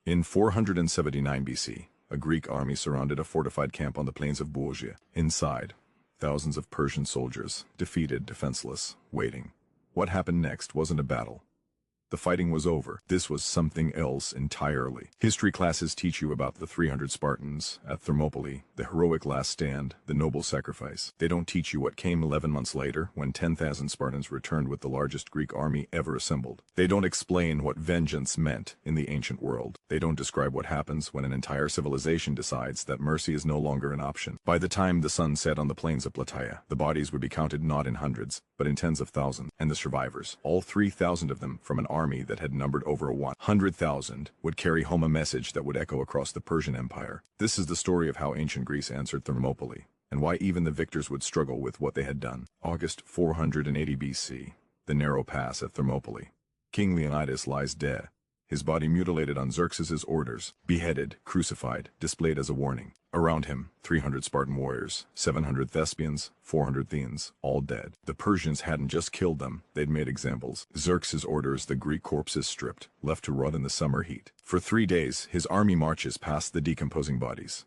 In 479 BC, a Greek army surrounded a fortified camp on the plains of Boeotia. Inside, thousands of Persian soldiers, defeated, defenseless, waiting. What happened next wasn't a battle. The fighting was over. This was something else entirely. History classes teach you about the 300 Spartans at Thermopylae, the heroic last stand, the noble sacrifice. They don't teach you what came 11 months later when 10,000 Spartans returned with the largest Greek army ever assembled. They don't explain what vengeance meant in the ancient world. They don't describe what happens when an entire civilization decides that mercy is no longer an option. By the time the sun set on the plains of Plataea, the bodies would be counted not in hundreds, but in tens of thousands, and the survivors, all 3,000 of them from an army that had numbered over 100,000, would carry home a message that would echo across the Persian Empire. This is the story of how ancient Greece answered Thermopylae, and why even the victors would struggle with what they had done. August 480 BC, the narrow pass at Thermopylae. King Leonidas lies dead, his body mutilated on Xerxes' orders, beheaded, crucified, displayed as a warning. Around him, 300 Spartan warriors, 700 Thespians, 400 Theans, all dead. The Persians hadn't just killed them, they'd made examples. Xerxes orders the Greek corpses stripped, left to rot in the summer heat. For 3 days, his army marches past the decomposing bodies.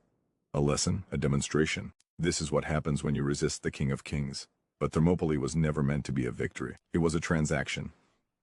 A lesson, a demonstration. This is what happens when you resist the King of Kings. But Thermopylae was never meant to be a victory. It was a transaction.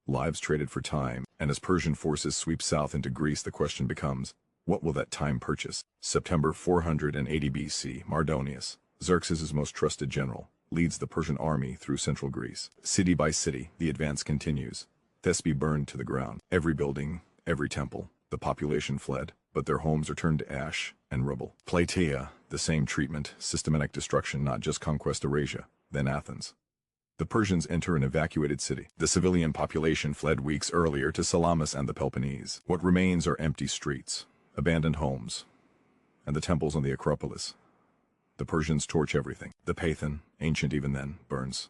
Lives traded for time, and as Persian forces sweep south into Greece, the question becomes, what will that time purchase? September 480 BC, Mardonius, Xerxes' most trusted general, leads the Persian army through central Greece. City by city, the advance continues. Thespi burned to the ground. Every building, every temple. The population fled, but their homes are turned to ash and rubble. Plataea, the same treatment, systematic destruction, not just conquest. Erasure, then Athens. The Persians enter an evacuated city. The civilian population fled weeks earlier to Salamis and the Peloponnese. What remains are empty streets, abandoned homes, and the temples on the Acropolis. The Persians torch everything. The Pathan, ancient even then, burns.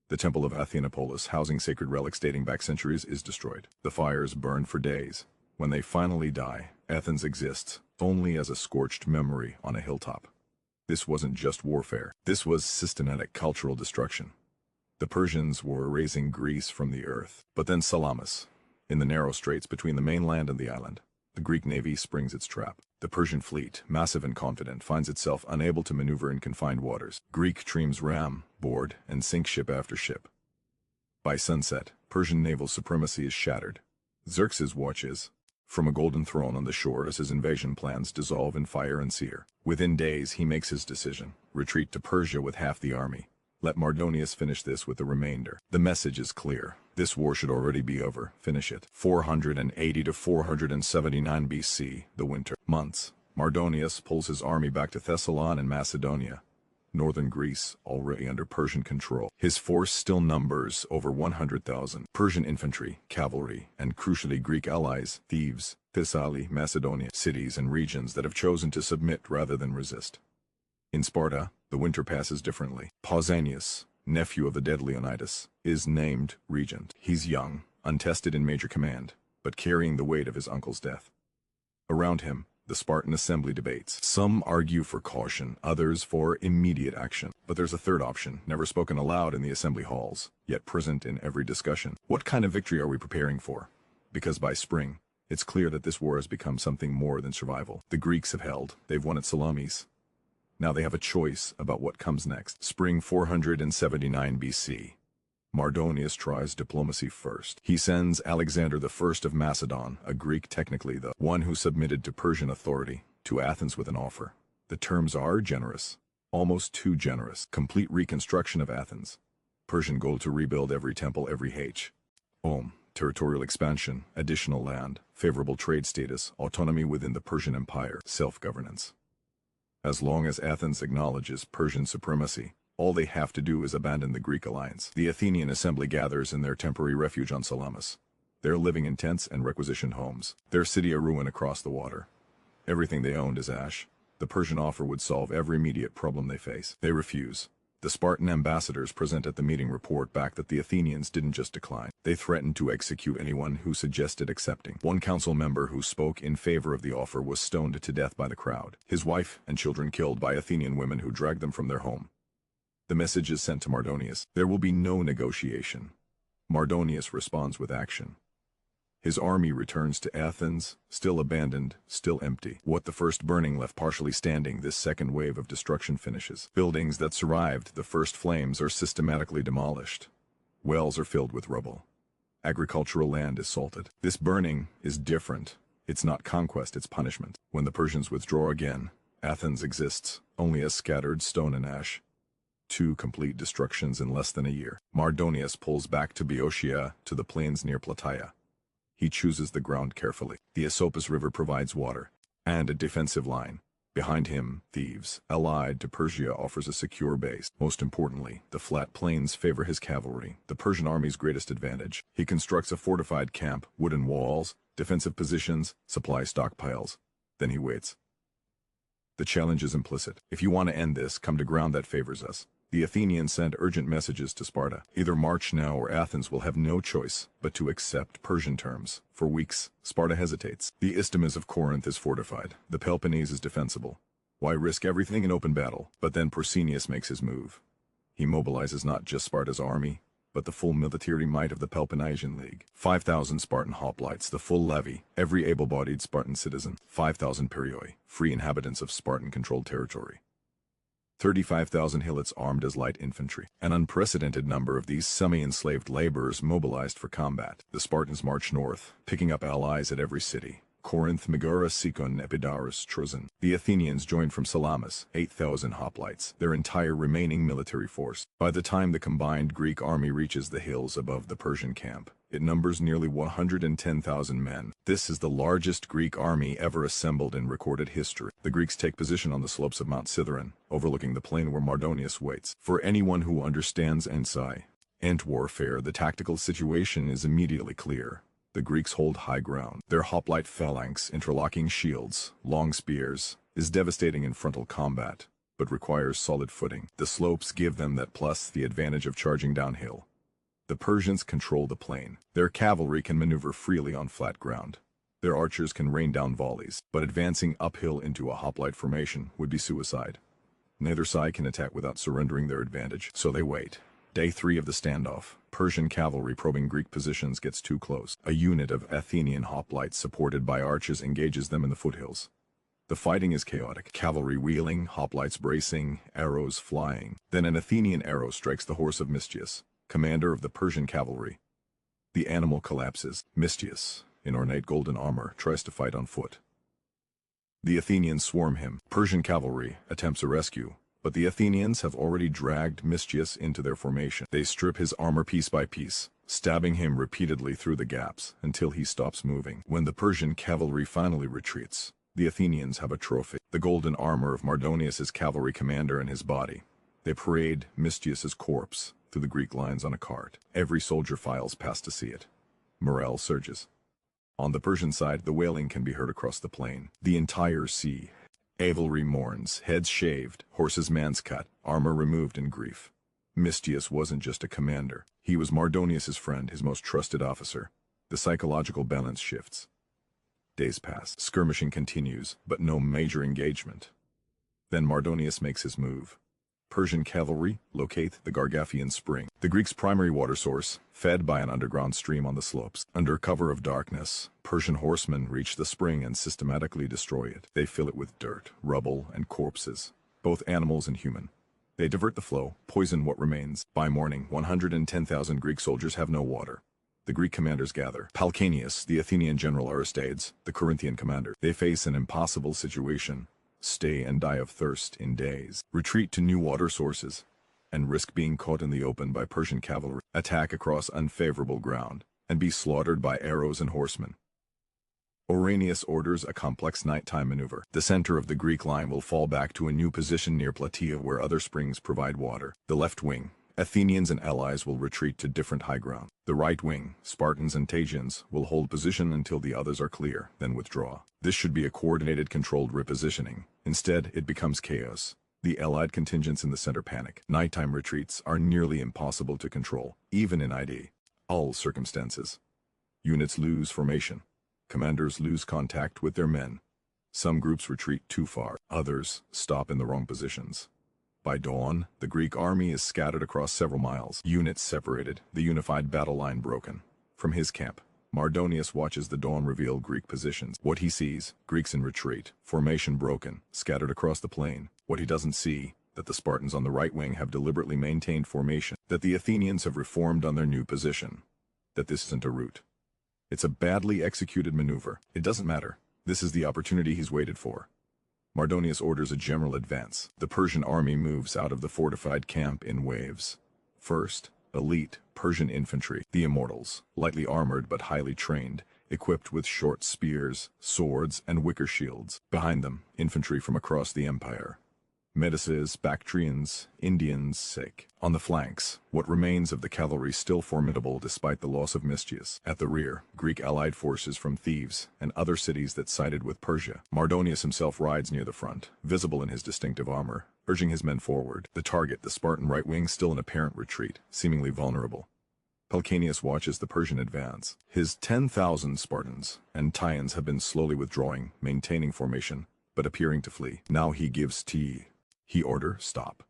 The temple of Athenopolis, housing sacred relics dating back centuries, is destroyed. The fires burn for days. When they finally die, Athens exists only as a scorched memory on a hilltop. This wasn't just warfare. This was systematic cultural destruction. The Persians were erasing Greece from the earth. But then Salamis, in the narrow straits between the mainland and the island, the Greek navy springs its trap. The Persian fleet, massive and confident, finds itself unable to maneuver in confined waters. Greek triremes ram, board, and sink ship after ship. By sunset, Persian naval supremacy is shattered. Xerxes watches from a golden throne on the shore as his invasion plans dissolve in fire and sear. Within days, he makes his decision: retreat to Persia with half the army. Let Mardonius finish this with the remainder. The message is clear. This war should already be over. Finish it. 480 to 479 BC, the winter months. Mardonius pulls his army back to Thessalon and Macedonia, northern Greece, already under Persian control. His force still numbers over 100,000. Persian infantry, cavalry, and crucially Greek allies, Thebes, Thessaly, Macedonia, cities and regions that have chosen to submit rather than resist. In Sparta, the winter passes differently. Pausanias, nephew of the dead Leonidas, is named regent. He's young, untested in major command, but carrying the weight of his uncle's death. Around him, the Spartan assembly debates. Some argue for caution, others for immediate action. But there's a third option, never spoken aloud in the assembly halls, yet present in every discussion. What kind of victory are we preparing for? Because by spring, it's clear that this war has become something more than survival. The Greeks have held. They've won at Salamis. Now they have a choice about what comes next. Spring 479 BC. Mardonius tries diplomacy first. He sends Alexander I of Macedon, a Greek technically the one who submitted to Persian authority, to Athens with an offer. The terms are generous. Almost too generous. Complete reconstruction of Athens. Persian goal to rebuild every temple, every territorial expansion, additional land, favorable trade status, autonomy within the Persian Empire, self-governance. As long as Athens acknowledges Persian supremacy, all they have to do is abandon the Greek alliance. The Athenian assembly gathers in their temporary refuge on Salamis. They're living in tents and requisitioned homes. Their city a ruin across the water. Everything they owned is ash. The Persian offer would solve every immediate problem they face. They refuse. The Spartan ambassadors present at the meeting report back that the Athenians didn't just decline. They threatened to execute anyone who suggested accepting. One council member who spoke in favor of the offer was stoned to death by the crowd. His wife and children killed by Athenian women who dragged them from their home. The message is sent to Mardonius. There will be no negotiation. Mardonius responds with action. His army returns to Athens, still abandoned, still empty. What the first burning left partially standing, this second wave of destruction finishes. Buildings that survived the first flames are systematically demolished. Wells are filled with rubble. Agricultural land is salted. This burning is different. It's not conquest, it's punishment. When the Persians withdraw again, Athens exists only as scattered stone and ash. 2 complete destructions in less than a year. Mardonius pulls back to Boeotia, to the plains near Plataea. He chooses the ground carefully. The Asopus River provides water and a defensive line. Behind him, Thebes, allied to Persia, offers a secure base. Most importantly, the flat plains favor his cavalry, the Persian army's greatest advantage. He constructs a fortified camp, wooden walls, defensive positions, supply stockpiles. Then he waits. The challenge is implicit. If you want to end this, come to ground that favors us. The Athenians send urgent messages to Sparta. Either march now or Athens will have no choice but to accept Persian terms. For weeks, Sparta hesitates. The isthmus of Corinth is fortified. The Peloponnese is defensible. Why risk everything in open battle? But then Pausanias makes his move. He mobilizes not just Sparta's army, but the full military might of the Peloponnesian League. 5,000 Spartan hoplites, the full levy, every able-bodied Spartan citizen. 5,000 perioi, free inhabitants of Spartan-controlled territory. 35,000 helots armed as light infantry. An unprecedented number of these semi-enslaved laborers mobilized for combat. The Spartans march north, picking up allies at every city. Corinth, Megara, Sikon, Epidaurus, Trozen. The Athenians joined from Salamis, 8,000 hoplites, their entire remaining military force. By the time the combined Greek army reaches the hills above the Persian camp, it numbers nearly 110,000 men. This is the largest Greek army ever assembled in recorded history. The Greeks take position on the slopes of Mount Cithaeron, overlooking the plain where Mardonius waits. For anyone who understands Ent warfare, the tactical situation is immediately clear. The Greeks hold high ground. Their hoplite phalanx, interlocking shields, long spears, is devastating in frontal combat, but requires solid footing. The slopes give them that plus the advantage of charging downhill. The Persians control the plain. Their cavalry can maneuver freely on flat ground. Their archers can rain down volleys, but advancing uphill into a hoplite formation would be suicide. Neither side can attack without surrendering their advantage, so they wait. Day 3 of the standoff. Persian cavalry probing Greek positions gets too close. A unit of Athenian hoplites supported by archers engages them in the foothills. The fighting is chaotic. Cavalry wheeling, hoplites bracing, arrows flying. Then an Athenian arrow strikes the horse of Mestius, commander of the Persian cavalry. The animal collapses. Mestius, in ornate golden armor, tries to fight on foot. The Athenians swarm him. Persian cavalry attempts a rescue, but the Athenians have already dragged Mestius into their formation. They strip his armor piece by piece, stabbing him repeatedly through the gaps until he stops moving. When the Persian cavalry finally retreats, the Athenians have a trophy: the golden armor of Mardonius's cavalry commander and his body. They parade Mestius's corpse through the Greek lines on a cart. Every soldier files past to see it. Morale surges. On the Persian side, the wailing can be heard across the plain. The entire sea. Cavalry mourns, heads shaved, horses' mans cut, armor removed in grief. Mestius wasn't just a commander. He was Mardonius's friend, his most trusted officer. The psychological balance shifts. Days pass. Skirmishing continues, but no major engagement. Then Mardonius makes his move. Persian cavalry locate the Gargaffian Spring, the Greeks' primary water source, fed by an underground stream on the slopes. Under cover of darkness, Persian horsemen reach the spring and systematically destroy it. They fill it with dirt, rubble, and corpses, both animals and human. They divert the flow, poison what remains. By morning, 110,000 Greek soldiers have no water. The Greek commanders gather. Pausanias, the Athenian general Aristides, the Corinthian commander. They face an impossible situation. Stay and die of thirst in days. Retreat to new water sources, and risk being caught in the open by Persian cavalry. Attack across unfavorable ground, and be slaughtered by arrows and horsemen. Ouranius orders a complex nighttime maneuver. The center of the Greek line will fall back to a new position near Plataea where other springs provide water. The left wing, Athenians and allies, will retreat to different high ground. The right wing, Spartans and Tagians, will hold position until the others are clear, then withdraw. This should be a coordinated, controlled repositioning. Instead, it becomes chaos. The allied contingents in the center panic. Nighttime retreats are nearly impossible to control, even in all circumstances. Units lose formation. Commanders lose contact with their men. Some groups retreat too far. Others stop in the wrong positions. By dawn, the Greek army is scattered across several miles. Units separated, the unified battle line broken. From his camp, Mardonius watches the dawn reveal Greek positions. What he sees, Greeks in retreat, formation broken, scattered across the plain. What he doesn't see, that the Spartans on the right wing have deliberately maintained formation, that the Athenians have reformed on their new position, that this isn't a rout. It's a badly executed maneuver. It doesn't matter. This is the opportunity he's waited for. Mardonius orders a general advance. The Persian army moves out of the fortified camp in waves. First, elite Persian infantry, the Immortals, lightly armored but highly trained, equipped with short spears, swords, and wicker shields. Behind them, infantry from across the empire. Medices, Bactrians, Indians, Sikh. On the flanks, what remains of the cavalry still formidable despite the loss of Mistius. At the rear, Greek allied forces from Thebes and other cities that sided with Persia. Mardonius himself rides near the front, visible in his distinctive armor, urging his men forward. The target, the Spartan right wing, still in apparent retreat, seemingly vulnerable. Pausanias watches the Persian advance. His 10,000 Spartans and Taians have been slowly withdrawing, maintaining formation, but appearing to flee. Now he gives tea. He orders stop.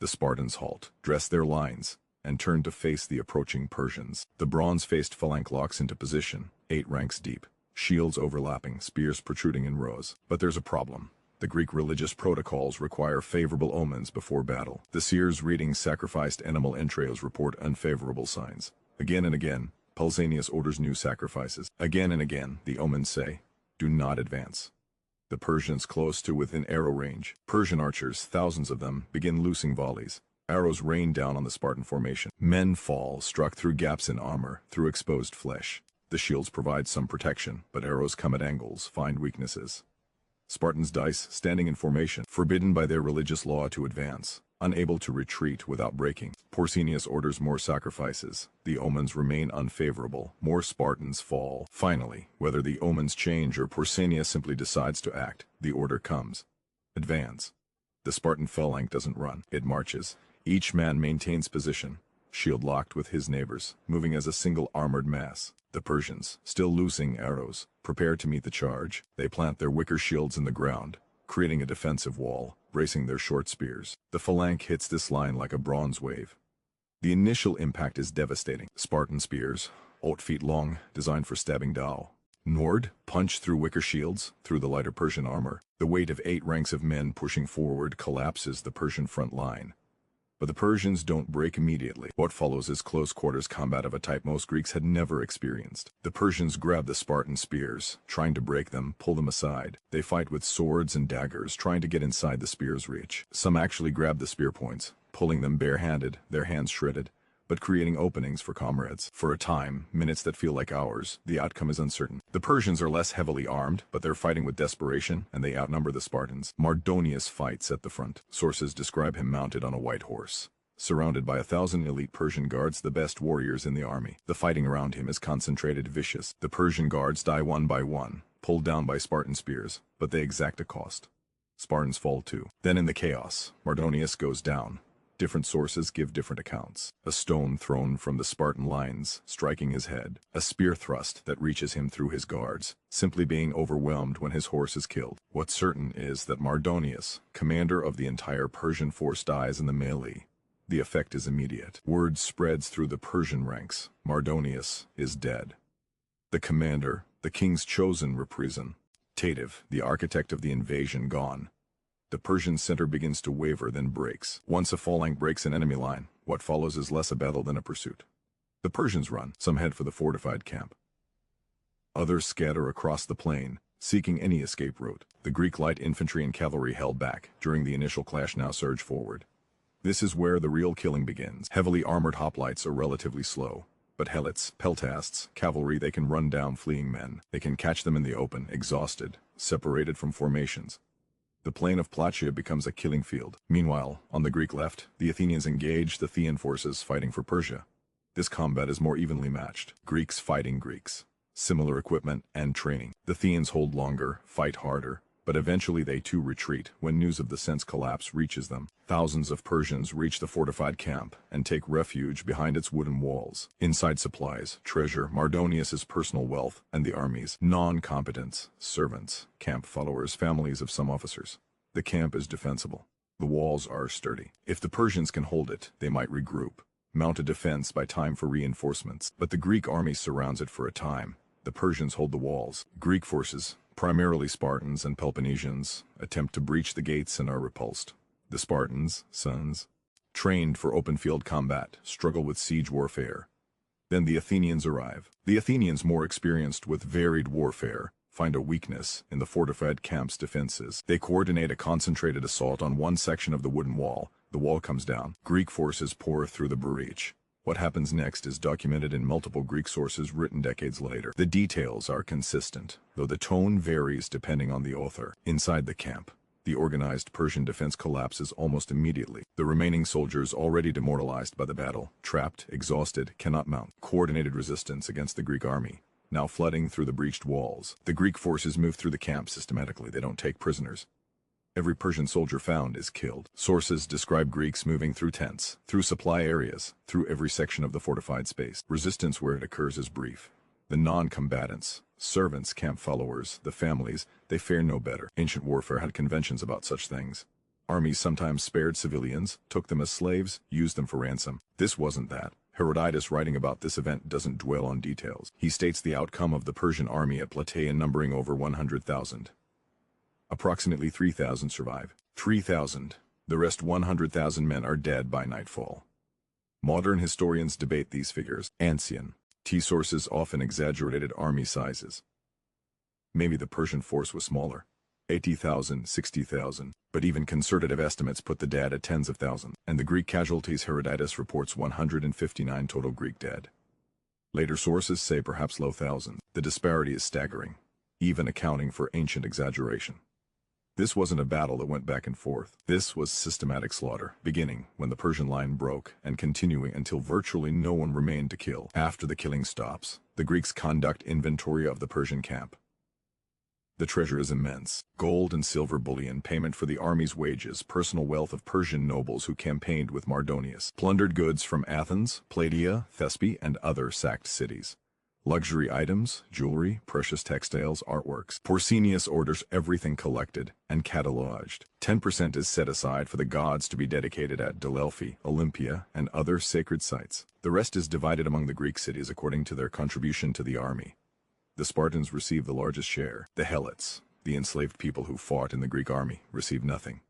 The Spartans halt, dress their lines, and turn to face the approaching Persians. The bronze-faced phalanx locks into position, 8 ranks deep, shields overlapping, spears protruding in rows. But there's a problem. The Greek religious protocols require favorable omens before battle. The seers reading sacrificed animal entrails report unfavorable signs. Again and again, Pausanias orders new sacrifices. Again and again, the omens say, do not advance. The Persians close to within arrow range. Persian archers, thousands of them, begin loosing volleys. Arrows rain down on the Spartan formation. Men fall, struck through gaps in armor, through exposed flesh. The shields provide some protection, but arrows come at angles, find weaknesses. Spartans dice, standing in formation, forbidden by their religious law to advance, unable to retreat without breaking. Pausanias orders more sacrifices. The omens remain unfavorable. More Spartans fall. Finally, whether the omens change or Pausanias simply decides to act, the order comes. Advance. The Spartan phalanx doesn't run. It marches. Each man maintains position, shield locked with his neighbors, moving as a single armored mass. The Persians, still loosing arrows, prepare to meet the charge. They plant their wicker shields in the ground, creating a defensive wall, bracing their short spears. The phalanx hits this line like a bronze wave. The initial impact is devastating. Spartan spears, 8 feet long, designed for stabbing dow. Nord, punch through wicker shields, through the lighter Persian armor. The weight of 8 ranks of men pushing forward collapses the Persian front line. But the Persians don't break immediately. What follows is close-quarters combat of a type most Greeks had never experienced. The Persians grab the Spartan spears, trying to break them, pull them aside. They fight with swords and daggers, trying to get inside the spear's reach. Some actually grab the spear points, pulling them barehanded, their hands shredded, but creating openings for comrades. For a time, minutes that feel like hours, the outcome is uncertain. The Persians are less heavily armed, but they're fighting with desperation, and they outnumber the Spartans. Mardonius fights at the front. Sources describe him mounted on a white horse, surrounded by 1,000 elite Persian guards, the best warriors in the army. The fighting around him is concentrated, vicious. The Persian guards die one by one, pulled down by Spartan spears, but they exact a cost. Spartans fall too. Then in the chaos, Mardonius goes down. Different sources give different accounts. A stone thrown from the Spartan lines, striking his head. A spear thrust that reaches him through his guards, simply being overwhelmed when his horse is killed. What's certain is that Mardonius, commander of the entire Persian force, dies in the melee. The effect is immediate. Word spreads through the Persian ranks. Mardonius is dead. The commander, the king's chosen representative, the architect of the invasion, gone. The Persian center begins to waver, then breaks. Once a phalanx breaks an enemy line, what follows is less a battle than a pursuit. The Persians run. Some head for the fortified camp. Others scatter across the plain, seeking any escape route. The Greek light infantry and cavalry held back during the initial clash now surge forward. This is where the real killing begins. Heavily armored hoplites are relatively slow, but helots, peltasts, cavalry, they can run down fleeing men. They can catch them in the open, exhausted, separated from formations. The plain of Plataea becomes a killing field. Meanwhile, on the Greek left, the Athenians engage the Thean forces fighting for Persia. This combat is more evenly matched. Greeks fighting Greeks. Similar equipment and training. The Theans hold longer, fight harder, but eventually they too retreat when news of the Sen's collapse reaches them. Thousands of Persians reach the fortified camp and take refuge behind its wooden walls. Inside supplies, treasure, Mardonius's personal wealth, and the army's non-competents, servants, camp followers, families of some officers. The camp is defensible. The walls are sturdy. If the Persians can hold it, they might regroup. mount a defense by time for reinforcements. But the Greek army surrounds it for a time. The Persians hold the walls. Greek forces, primarily Spartans and Peloponnesians, attempt to breach the gates and are repulsed. The Spartans, sons, trained for open field combat, struggle with siege warfare. Then the Athenians arrive. The Athenians, more experienced with varied warfare, find a weakness in the fortified camp's defenses. They coordinate a concentrated assault on one section of the wooden wall. The wall comes down. Greek forces pour through the breach. What happens next is documented in multiple Greek sources written decades later. The details are consistent, though the tone varies depending on the author. Inside the camp, the organized Persian defense collapses almost immediately. The remaining soldiers, already demoralized by the battle, trapped, exhausted, cannot mount. Coordinated resistance against the Greek army, now flooding through the breached walls. The Greek forces move through the camp systematically. They don't take prisoners. Every Persian soldier found is killed. Sources describe Greeks moving through tents, through supply areas, through every section of the fortified space. Resistance where it occurs is brief. The non-combatants, servants, camp followers, the families, they fare no better. Ancient warfare had conventions about such things. Armies sometimes spared civilians, took them as slaves, used them for ransom. This wasn't that. Herodotus, writing about this event, doesn't dwell on details. He states the outcome of the Persian army at Plataea numbering over 100,000. Approximately 3,000 survive. 3,000. The rest 100,000 men are dead by nightfall. Modern historians debate these figures. Ancient sources often exaggerated army sizes. Maybe the Persian force was smaller. 80,000, 60,000, but even conservative estimates put the dead at tens of thousands. And the Greek casualties, Herodotus reports 159 total Greek dead. Later sources say perhaps low thousands. The disparity is staggering, even accounting for ancient exaggeration. This wasn't a battle that went back and forth. This was systematic slaughter, beginning when the Persian line broke and continuing until virtually no one remained to kill. After the killing stops, the Greeks conduct inventory of the Persian camp. The treasure is immense. Gold and silver bullion, payment for the army's wages, personal wealth of Persian nobles who campaigned with Mardonius, plundered goods from Athens, Plataea, Thespy, and other sacked cities. Luxury items, jewelry, precious textiles, artworks. Pausanias orders everything collected and catalogued. 10% is set aside for the gods to be dedicated at Delphi, Olympia, and other sacred sites. The rest is divided among the Greek cities according to their contribution to the army. The Spartans receive the largest share. The Helots, the enslaved people who fought in the Greek army, receive nothing.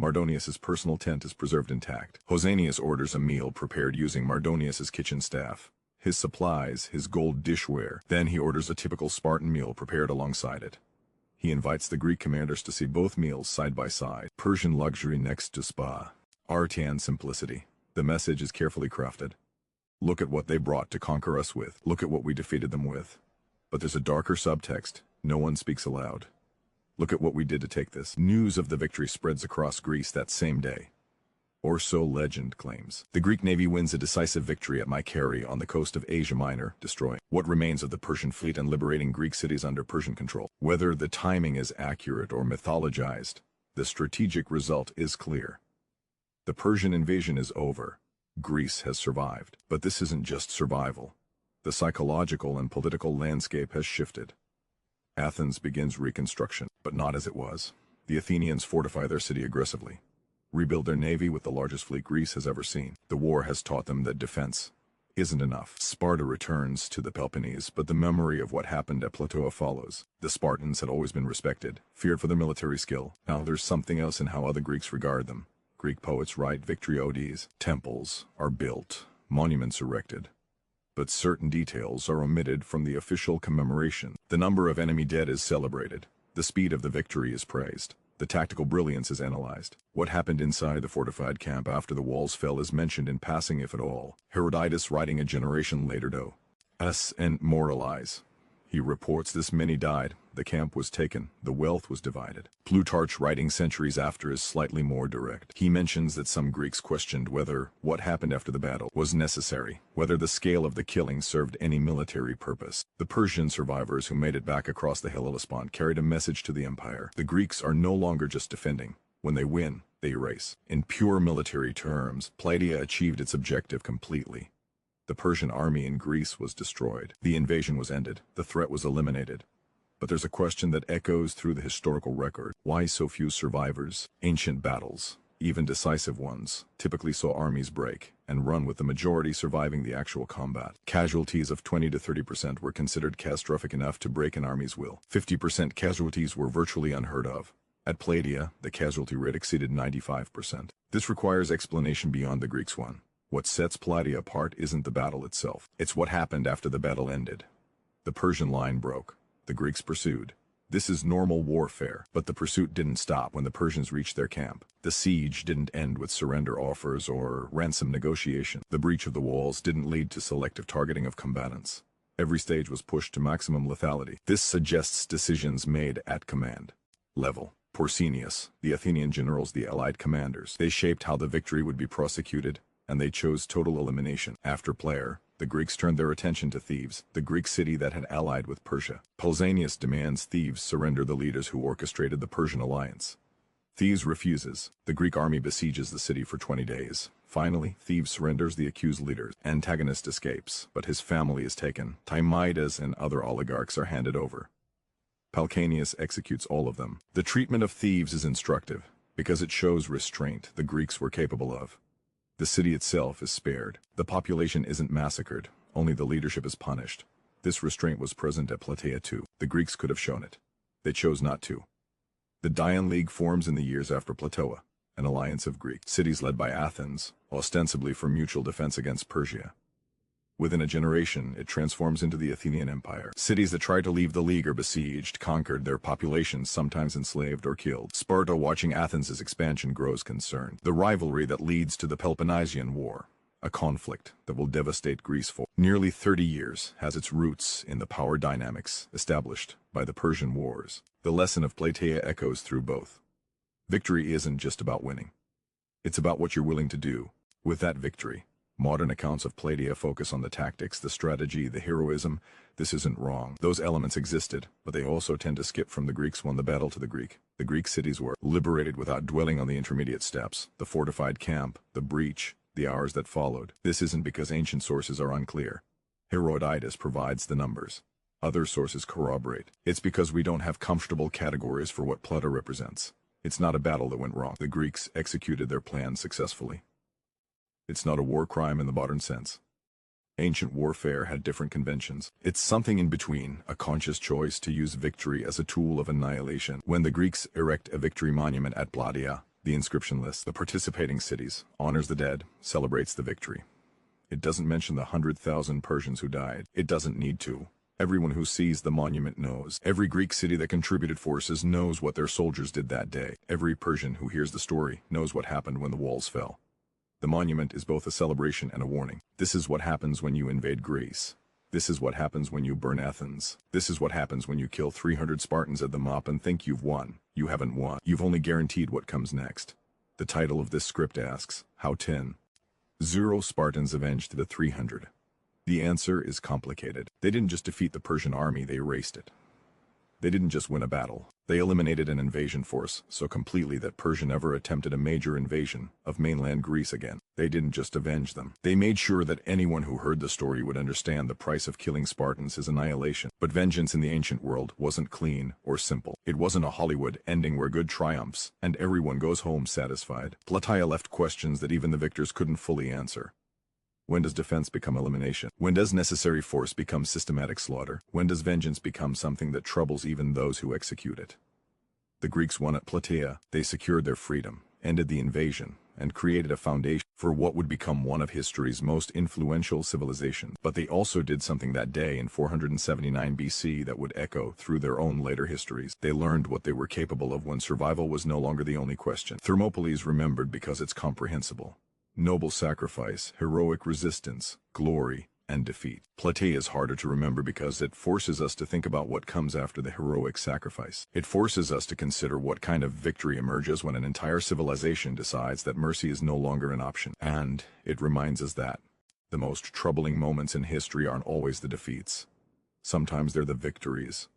Mardonius's personal tent is preserved intact. Pausanias orders a meal prepared using Mardonius's kitchen staff, his supplies, his gold dishware. Then he orders a typical Spartan meal prepared alongside it. He invites the Greek commanders to see both meals side by side. Persian luxury next to spa. Artian simplicity. The message is carefully crafted. Look at what they brought to conquer us with. Look at what we defeated them with. But there's a darker subtext. No one speaks aloud. Look at what we did to take this. News of the victory spreads across Greece that same day. Or so legend claims. The Greek navy wins a decisive victory at Mycari on the coast of Asia Minor, destroying what remains of the Persian fleet and liberating Greek cities under Persian control. Whether the timing is accurate or mythologized, the strategic result is clear. The Persian invasion is over. Greece has survived. But this isn't just survival. The psychological and political landscape has shifted. Athens begins reconstruction, but not as it was. The Athenians fortify their city aggressively, rebuild their navy with the largest fleet Greece has ever seen. The war has taught them that defense isn't enough. Sparta returns to the Peloponnese, but the memory of what happened at Plataea follows. The Spartans had always been respected, feared for their military skill. Now there's something else in how other Greeks regard them. Greek poets write victory odes. Temples are built, monuments erected. But certain details are omitted from the official commemoration. The number of enemy dead is celebrated. The speed of the victory is praised. The tactical brilliance is analyzed. What happened inside the fortified camp after the walls fell is mentioned in passing, if at all. Herodotus, writing a generation later, and moralize. He reports this many died, the camp was taken, the wealth was divided. Plutarch, writing centuries after, is slightly more direct. He mentions that some Greeks questioned whether what happened after the battle was necessary, whether the scale of the killing served any military purpose. The Persian survivors who made it back across the Hellespont carried a message to the empire. The Greeks are no longer just defending. When they win, they erase. In pure military terms, Plataea achieved its objective completely. The Persian army in Greece was destroyed. The invasion was ended. The threat was eliminated. But there's a question that echoes through the historical record. Why so few survivors? Ancient battles, Even decisive ones typically saw armies break and run, with the majority surviving the actual combat. Casualties of 20 to 30% were considered catastrophic enough to break an army's will. 50% casualties were virtually unheard of. At Plataea, the casualty rate exceeded 95%. This requires explanation beyond the Greeks one. What sets Plataea apart isn't the battle itself. It's what happened after the battle ended. The Persian line broke. The Greeks pursued. This is normal warfare, but the pursuit didn't stop when the Persians reached their camp. The siege didn't end with surrender offers or ransom negotiation. The breach of the walls didn't lead to selective targeting of combatants. Every stage was pushed to maximum lethality. This suggests decisions made at command level. Pausanias, the Athenian generals, the allied commanders, they shaped how the victory would be prosecuted, and they chose total elimination. After Plataea, the Greeks turned their attention to Thebes, the Greek city that had allied with Persia. Pausanias demands Thebes surrender the leaders who orchestrated the Persian alliance. Thebes refuses. The Greek army besieges the city for 20 days. Finally, Thebes surrenders the accused leaders. Antagonist escapes, but his family is taken. Timidas and other oligarchs are handed over. Pausanias executes all of them. The treatment of Thebes is instructive, because it shows restraint the Greeks were capable of. The city itself is spared. The population isn't massacred, only the leadership is punished. This restraint was present at Plataea too. The Greeks could have shown it. They chose not to. The Dian League forms in the years after Plataea, an alliance of Greek cities led by Athens, ostensibly for mutual defense against Persia. Within a generation, it transforms into the Athenian Empire. Cities that tried to leave the League are besieged, conquered, their populations sometimes enslaved or killed. Sparta, watching Athens' expansion, grows concerned. The rivalry that leads to the Peloponnesian War, a conflict that will devastate Greece for nearly 30 years, has its roots in the power dynamics established by the Persian Wars. The lesson of Plataea echoes through both. Victory isn't just about winning. It's about what you're willing to do with that victory. Modern accounts of Plataea focus on the tactics, the strategy, the heroism. This isn't wrong. Those elements existed, but they also tend to skip from the Greeks won the battle to the Greek. The Greek cities were liberated without dwelling on the intermediate steps, the fortified camp, the breach, the hours that followed. This isn't because ancient sources are unclear. Herodotus provides the numbers. Other sources corroborate. It's because we don't have comfortable categories for what Plataea represents. It's not a battle that went wrong. The Greeks executed their plan successfully. It's not a war crime in the modern sense. Ancient warfare had different conventions. It's something in between, a conscious choice to use victory as a tool of annihilation. When the Greeks erect a victory monument at Plataea, the inscription lists the participating cities, honors the dead, celebrates the victory. It doesn't mention the 100,000 Persians who died. It doesn't need to. Everyone who sees the monument knows. Every Greek city that contributed forces knows what their soldiers did that day. Every Persian who hears the story knows what happened when the walls fell. The monument is both a celebration and a warning. This is what happens when you invade Greece. This is what happens when you burn Athens. This is what happens when you kill 300 Spartans at the mop and think you've won. You haven't won. You've only guaranteed what comes next. The title of this script asks, how 10? 0 Spartans avenged the 300. The answer is complicated. They didn't just defeat the Persian army, they erased it. They didn't just win a battle. They eliminated an invasion force so completely that Persia never attempted a major invasion of mainland Greece again. They didn't just avenge them. They made sure that anyone who heard the story would understand the price of killing Spartans is annihilation. But vengeance in the ancient world wasn't clean or simple. It wasn't a Hollywood ending where good triumphs and everyone goes home satisfied. Plataea left questions that even the victors couldn't fully answer. When does defense become elimination? When does necessary force become systematic slaughter? When does vengeance become something that troubles even those who execute it? The Greeks won at Plataea. They secured their freedom, ended the invasion, and created a foundation for what would become one of history's most influential civilizations. But they also did something that day in 479 BC that would echo through their own later histories. They learned what they were capable of when survival was no longer the only question. Thermopylae is remembered because it's comprehensible. Noble sacrifice, heroic resistance, glory, and defeat. Plataea is harder to remember because it forces us to think about what comes after the heroic sacrifice. It forces us to consider what kind of victory emerges when an entire civilization decides that mercy is no longer an option. And it reminds us that the most troubling moments in history aren't always the defeats. Sometimes they're the victories.